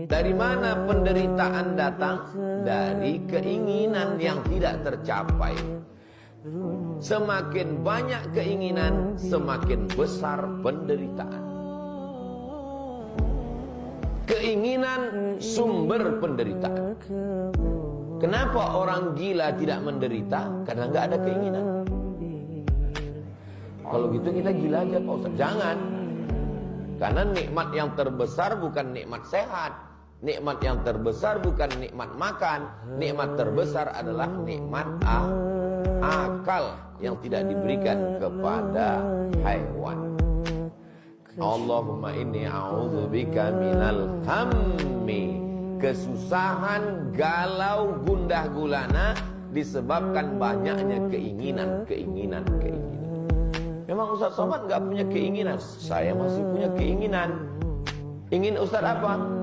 Dari mana penderitaan datang? Dari keinginan yang tidak tercapai. Semakin banyak keinginan, semakin besar penderitaan. Keinginan sumber penderitaan. Kenapa orang gila tidak menderita? Karena nggak ada keinginan. Kalau gitu kita gila aja Pak Ustaz. Jangan. Karena nikmat yang terbesar bukan nikmat sehat. Nikmat yang terbesar bukan nikmat makan. Nikmat terbesar adalah nikmat akal yang tidak diberikan kepada hewan. Allahumma inni a'udzubika minal hammi. Kesusahan, galau, gundah gulana disebabkan banyaknya keinginan. Memang Ustaz Somad gak punya keinginan. Saya masih punya keinginan. Ingin Ustaz apa?